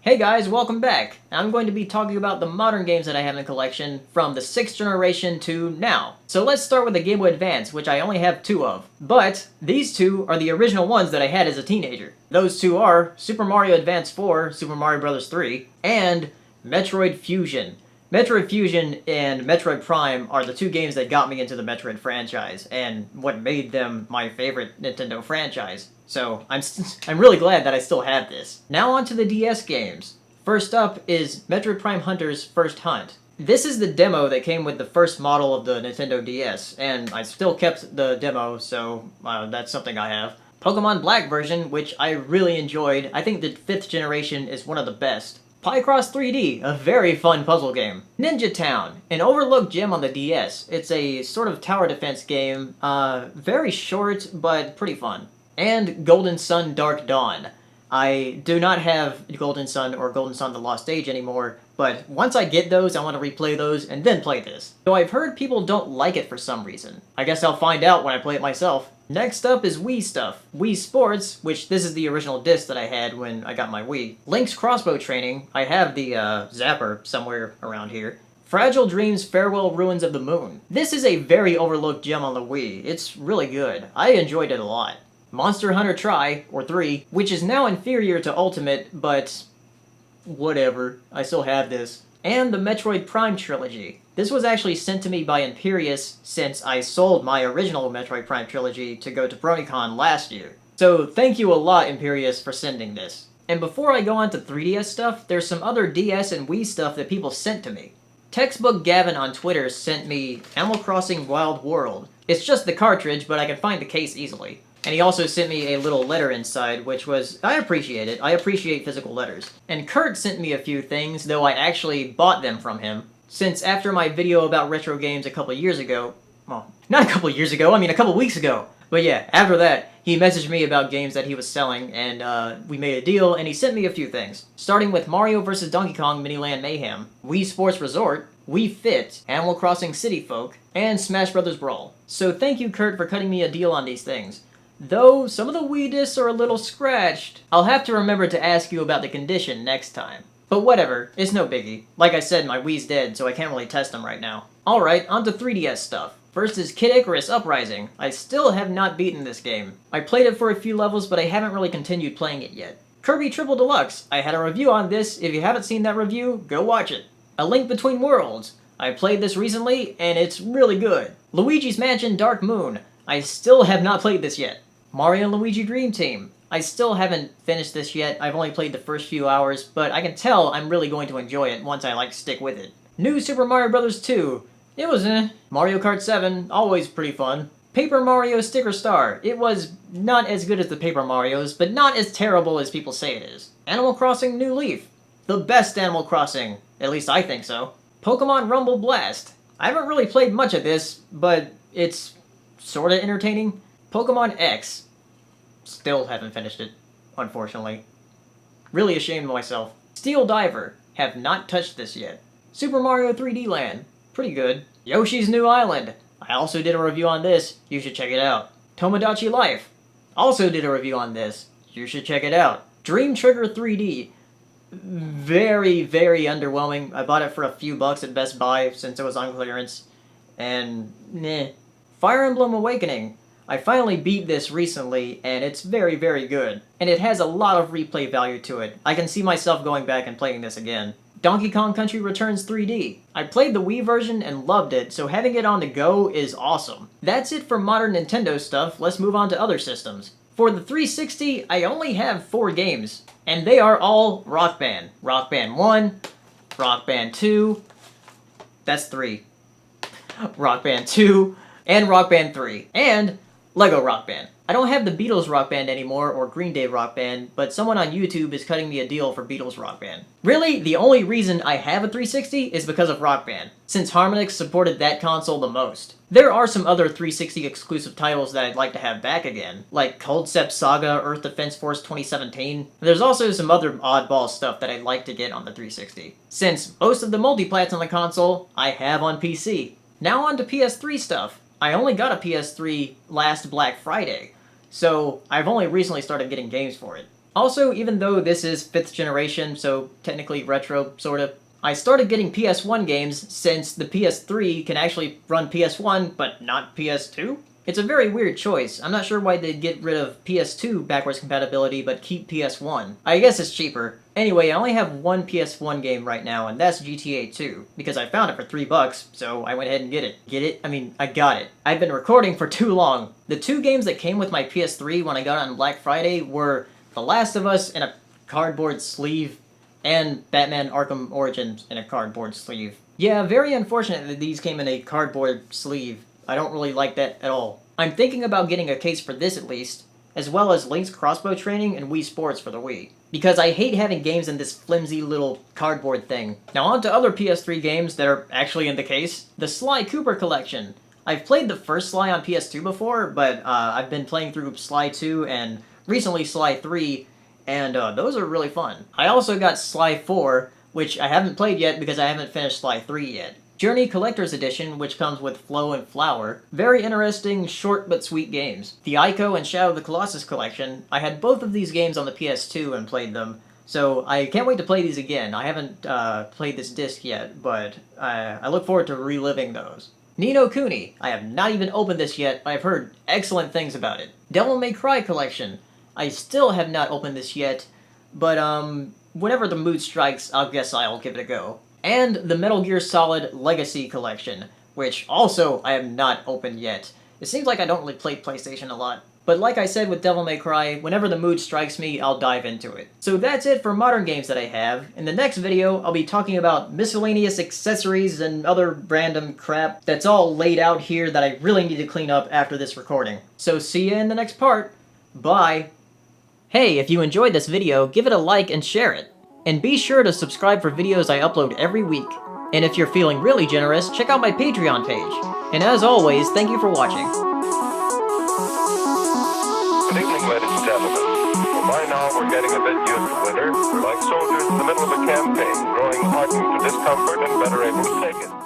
Hey guys, welcome back! I'm going to be talking about the modern games that I have in the collection from the 6th generation to now. So let's start with the Game Boy Advance, which I only have 2 of. But these 2 are the original ones that I had as a teenager. Those 2 are Super Mario Advance 4, Super Mario Bros. 3, and Metroid Fusion. Metroid Fusion and Metroid Prime are the 2 games that got me into the Metroid franchise, and what made them my favorite Nintendo franchise. So I'm really glad that I still have this. Now on to the DS games. First up is Metroid Prime Hunter's First Hunt. This is the demo that came with the first model of the Nintendo DS, and I still kept the demo, so that's something I have. Pokemon Black version, which I really enjoyed. I think the 5th generation is one of the best. Picross 3D, a very fun puzzle game. Ninja Town, an overlooked gem on the DS. It's a sort of tower defense game, very short but pretty fun. And Golden Sun Dark Dawn. I do not have Golden Sun or Golden Sun The Lost Age anymore, but once I get those, I want to replay those and then play this. Though I've heard people don't like it for some reason. I guess I'll find out when I play it myself. Next up is Wii stuff. Wii Sports, which this is the original disc that I had when I got my Wii. Link's Crossbow Training. I have the Zapper somewhere around here. Fragile Dreams Farewell Ruins of the Moon. This is a very overlooked gem on the Wii. It's really good. I enjoyed it a lot. Monster Hunter Tri, or 3, which is now inferior to Ultimate, but whatever. I still have this. And the Metroid Prime trilogy. This was actually sent to me by Imperius since I sold my original Metroid Prime trilogy to go to BronyCon last year. So thank you a lot, Imperius, for sending this. And before I go on to 3DS stuff, there's some other DS and Wii stuff that people sent to me. Textbook Gavin on Twitter sent me Animal Crossing Wild World. It's just the cartridge, but I can find the case easily. And he also sent me a little letter inside, which was... I appreciate it. I appreciate physical letters. And Kurt sent me a few things, though I actually bought them from him. Since after my video about retro games a couple years ago... Well, not a couple years ago, I mean a couple weeks ago. But yeah, after that, he messaged me about games that he was selling, and we made a deal, and he sent me a few things. Starting with Mario vs. Donkey Kong Miniland Mayhem, Wii Sports Resort, Wii Fit, Animal Crossing City Folk, and Smash Bros. Brawl. So thank you, Kurt, for cutting me a deal on these things. Though some of the Wii discs are a little scratched. I'll have to remember to ask you about the condition next time. But whatever, it's no biggie. Like I said, my Wii's dead, so I can't really test them right now. Alright, onto 3DS stuff. First is Kid Icarus Uprising. I still have not beaten this game. I played it for a few levels, but I haven't really continued playing it yet. Kirby Triple Deluxe. I had a review on this. If you haven't seen that review, go watch it. A Link Between Worlds. I played this recently, and it's really good. Luigi's Mansion Dark Moon. I still have not played this yet. Mario and Luigi Dream Team. I still haven't finished this yet. I've only played the first few hours, but I can tell I'm really going to enjoy it once I stick with it. New Super Mario Bros. 2. It was Mario Kart 7, always pretty fun. Paper Mario Sticker Star. It was not as good as the Paper Marios, but not as terrible as people say it is. Animal Crossing New Leaf. The best Animal Crossing. At least I think so. Pokemon Rumble Blast. I haven't really played much of this, but it's sorta entertaining. Pokemon X. Still haven't finished it, unfortunately. Really ashamed of myself. Steel Diver. Have not touched this yet. Super Mario 3D Land. Pretty good. Yoshi's New Island. I also did a review on this. You should check it out. Tomodachi Life. Also did a review on this. You should check it out. Dream Trigger 3D. Very, very underwhelming. I bought it for a few bucks at Best Buy since it was on clearance. And, meh. Fire Emblem Awakening. I finally beat this recently, and it's very, very good. And it has a lot of replay value to it. I can see myself going back and playing this again. Donkey Kong Country Returns 3D. I played the Wii version and loved it, so having it on the go is awesome. That's it for modern Nintendo stuff. Let's move on to other systems. For the 360, I only have 4 games, and they are all Rock Band. Rock Band 1, Rock Band 2, that's 3. Rock Band 2, and Rock Band 3, and Lego Rock Band. I don't have the Beatles Rock Band anymore, or Green Day Rock Band, but someone on YouTube is cutting me a deal for Beatles Rock Band. Really, the only reason I have a 360 is because of Rock Band, since Harmonix supported that console the most. There are some other 360 exclusive titles that I'd like to have back again, like Coldcept Saga, Earth Defense Force 2017. There's also some other oddball stuff that I'd like to get on the 360, since most of the multiplats on the console I have on PC. Now on to PS3 stuff. I only got a PS3 last Black Friday, so I've only recently started getting games for it. Also, even though this is 5th generation, so technically retro, sorta, I started getting PS1 games since the PS3 can actually run PS1, but not PS2? It's a very weird choice. I'm not sure why they'd get rid of PS2 backwards compatibility but keep PS1. I guess it's cheaper. Anyway, I only have one PS1 game right now, and that's GTA 2, because I found it for $3, so I went ahead and get it. Get it? I mean, I got it. I've been recording for too long. The two games that came with my PS3 when I got it on Black Friday were The Last of Us in a cardboard sleeve, and Batman Arkham Origins in a cardboard sleeve. Yeah, very unfortunate that these came in a cardboard sleeve. I don't really like that at all. I'm thinking about getting a case for this at least, as well as Link's Crossbow Training and Wii Sports for the Wii, because I hate having games in this flimsy little cardboard thing. Now on to other PS3 games that are actually in the case. The Sly Cooper Collection. I've played the first Sly on PS2 before, but I've been playing through Sly 2 and recently Sly 3, and those are really fun. I also got Sly 4, which I haven't played yet because I haven't finished Sly 3 yet. Journey Collector's Edition, which comes with Flow and Flower. Very interesting, short but sweet games. The Ico and Shadow of the Colossus Collection. I had both of these games on the PS2 and played them, so I can't wait to play these again. I haven't played this disc yet, but I look forward to reliving those. Ni no Kuni. I have not even opened this yet, but I've heard excellent things about it. Devil May Cry Collection. I still have not opened this yet, but whenever the mood strikes, I guess I'll give it a go. And the Metal Gear Solid Legacy Collection, which also I have not opened yet. It seems like I don't really play PlayStation a lot. But like I said with Devil May Cry, whenever the mood strikes me, I'll dive into it. So that's it for modern games that I have. In the next video, I'll be talking about miscellaneous accessories and other random crap that's all laid out here that I really need to clean up after this recording. So see you in the next part. Bye! Hey, if you enjoyed this video, give it a like and share it. And be sure to subscribe for videos I upload every week. And if you're feeling really generous, check out my Patreon page. And as always, thank you for watching. Good evening, ladies and gentlemen. Well, by now we're getting a bit used to winter. We're like soldiers in the middle of a campaign, growing hardened to discomfort and better able to take it.